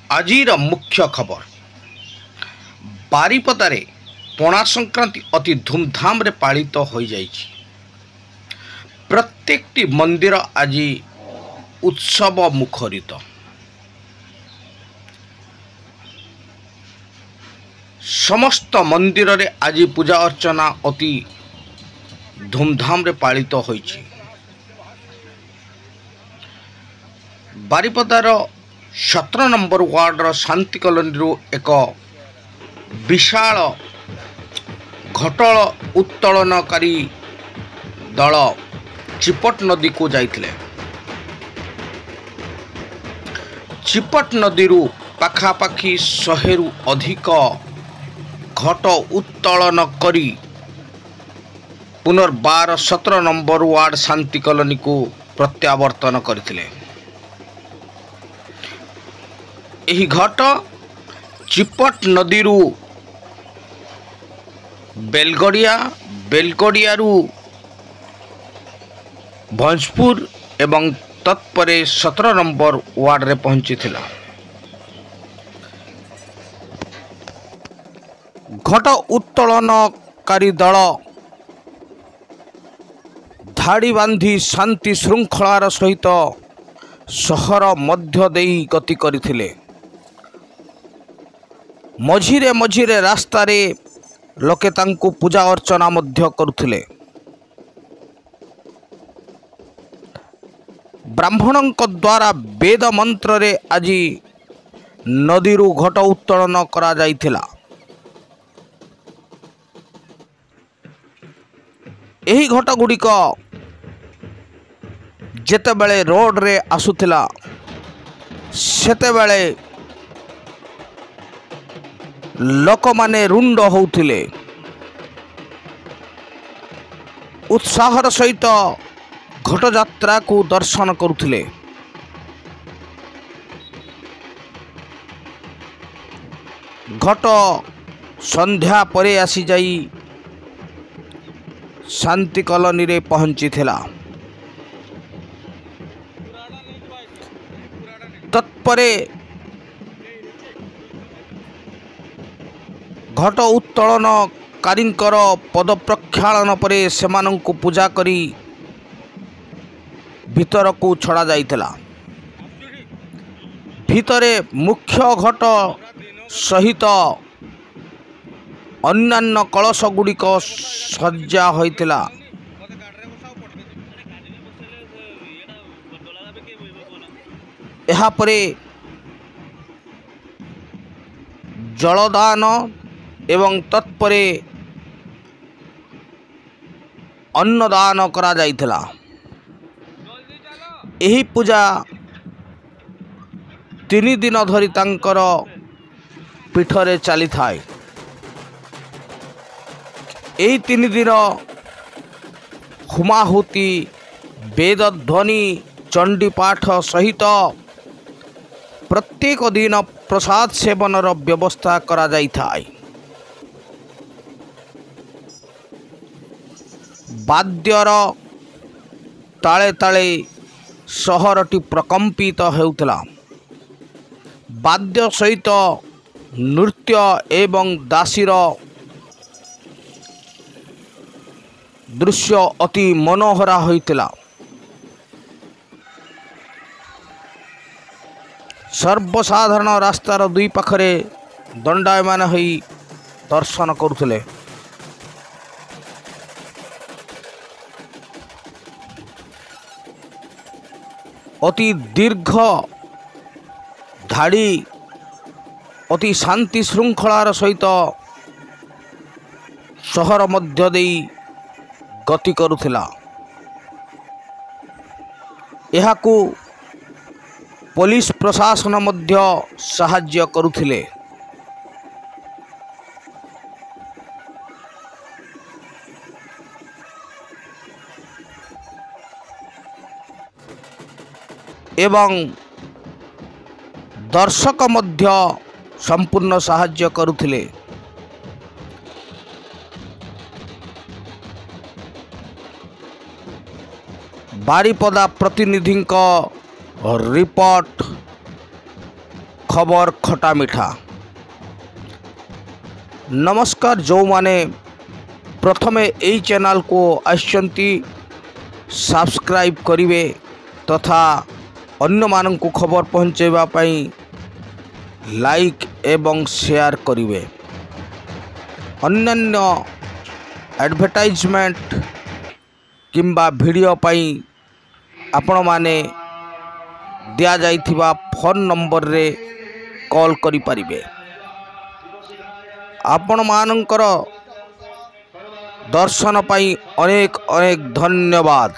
ଆଜିର ମୁଖ୍ୟ ଖବର। ବାରିପଦାରେ ପଣା ସଂକ୍ରାନ୍ତି ଅତି ଧୁମଧାମରେ ପାଳିତ ହୋଇଯାଇଛି। ପ୍ରତ୍ୟେକଟି ମନ୍ଦିର ଆଜି ଉତ୍ସବ ମୁଖରିତ। ସମସ୍ତ ମନ୍ଦିରରେ ଆଜି ପୂଜା ଅର୍ଚ୍ଚନା ଅତି ଧୁମଧାମରେ ପାଳିତ ହୋଇଛି। ବାରିପଦାର 17 ନମ୍ବର ୱାର୍ଡର ଶାନ୍ତି କଲୋନୀରୁ ଏକ ବିଶାଳ ଘଟ ଉତ୍ତୋଳନକାରୀ ଦଳ ଚିପଟ ନଦୀକୁ ଯାଇଥିଲେ। ଚିପଟ ନଦୀରୁ ପାଖାପାଖି 100ରୁ ଅଧିକ ଘଟ ଉତ୍ତୋଳନ କରି ପୁନର୍ବାର 17 ନମ୍ବର ୱାର୍ଡ ଶାନ୍ତି କଲୋନୀକୁ ପ୍ରତ୍ୟାବର୍ତ୍ତନ କରିଥିଲେ। ଏହି ଘଟ ଚିପଟ ନଦୀରୁ ବେଲଗଡ଼ିଆରୁ ଭଞ୍ଜପୁର ଏବଂ ତତ୍ପରେ 17 ନମ୍ବର ୱାର୍ଡରେ ପହଞ୍ଚିଥିଲା। ଘଟ ଉତ୍ତୋଳନକାରୀ ଦଳ ଧାଡ଼ି ବାନ୍ଧି ଶାନ୍ତି ଶୃଙ୍ଖଳାର ସହିତ ସହର ମଧ୍ୟ ଦେଇ ଗତି କରିଥିଲେ। ମଝିରେ ମଝିରେ ରାସ୍ତାରେ ଲୋକେ ତାଙ୍କୁ ପୂଜା ଅର୍ଚ୍ଚନା ମଧ୍ୟ କରୁଥିଲେ। ବ୍ରାହ୍ମଣଙ୍କ ଦ୍ୱାରା ବେଦ ମନ୍ତ୍ରରେ ଆଜି ନଦୀରୁ ଘଟ ଉତ୍ତୋଳନ କରାଯାଇଥିଲା। ଏହି ଘଟ ଗୁଡ଼ିକ ଯେତେବେଳେ ରୋଡ଼ରେ ଆସୁଥିଲା ସେତେବେଳେ ଲୋକମାନେ ରୁଣ୍ଡ ହେଉଥିଲେ। ଉତ୍ସାହର ସହିତ ଘଟଯାତ୍ରାକୁ ଦର୍ଶନ କରୁଥିଲେ। ଘଟ ସନ୍ଧ୍ୟା ପରେ ଆସିଯାଇ ଶାନ୍ତି କଲୋନୀରେ ପହଞ୍ଚିଥିଲା। ତତ୍ପରେ ଘଟ ଉତ୍ତୋଳନକାରୀଙ୍କର ପଦ ପ୍ରକ୍ଷାଳନ ପରେ ସେମାନଙ୍କୁ ପୂଜା କରି ଭିତରକୁ ଛଡ଼ା ଯାଇଥିଲା। ଭିତରେ ମୁଖ୍ୟ ଘଟ ସହିତ ଅନ୍ୟାନ୍ୟ କଳସ ଗୁଡ଼ିକ ସଜ୍ଜା ହୋଇଥିଲା। ଏହାପରେ ଜଳଦାନ ଏବଂ ତତ୍ପରେ ଅନ୍ନଦାନ କରାଯାଇଥିଲା। ଏହି ପୂଜା 3 ଦିନ ଧରି ତାଙ୍କର ପୀଠରେ ଚାଲିଥାଏ। ଏହି 3 ଦିନ ହୁମାହୁତି, ବେଦଧ୍ୱନି, ଚଣ୍ଡୀପାଠ ସହିତ ପ୍ରତ୍ୟେକ ଦିନ ପ୍ରସାଦ ସେବନର ବ୍ୟବସ୍ଥା କରାଯାଇଥାଏ। ବାଦ୍ୟର ତାଳେ ତାଳେ ସହରଟି ପ୍ରକମ୍ପିତ ହେଉଥିଲା। ବାଦ୍ୟ ସହିତ ନୃତ୍ୟ ଏବଂ ଦାସୀର ଦୃଶ୍ୟ ଅତି ମନୋହରା ହୋଇଥିଲା। ସର୍ବସାଧାରଣ ରାସ୍ତାର ଦୁଇ ପାଖରେ ଦଣ୍ଡାୟମାନ ହୋଇ ଦର୍ଶନ କରୁଥିଲେ। ଅତି ଦୀର୍ଘ ଧାଡ଼ି ଅତି ଶାନ୍ତି ଶୃଙ୍ଖଳାର ସହିତ ସହର ମଧ୍ୟ ଦେଇ ଗତି କରୁଥିଲା। ଏହାକୁ ପୋଲିସ ପ୍ରଶାସନ ମଧ୍ୟ ସାହାଯ୍ୟ କରୁଥିଲେ। ଏବଂ ଦର୍ଶକ ମଧ୍ୟ ସମ୍ପୂର୍ଣ୍ଣ ସାହାଯ୍ୟ କରୁଥିଲେ। ବାରିପଦା ପ୍ରତିନିଧିଙ୍କ ରିପୋର୍ଟ। खबर खटा मिठा। नमस्कार, जो माने प्रथमे यही चैनल को आसचंती सब्सक्राइब करिवे तथा अन्य माननकु खबर पहुँचेबा पई लाइक एवं शेयर करिवे। अन्य एडवर्टाइजमेंट किंबा वीडियो पई आपण माने दिया जाइथिबा फोन नंबर रे कॉल करि परिबे। आपण मानकर दर्शन पाई अनेक अनेक धन्यवाद।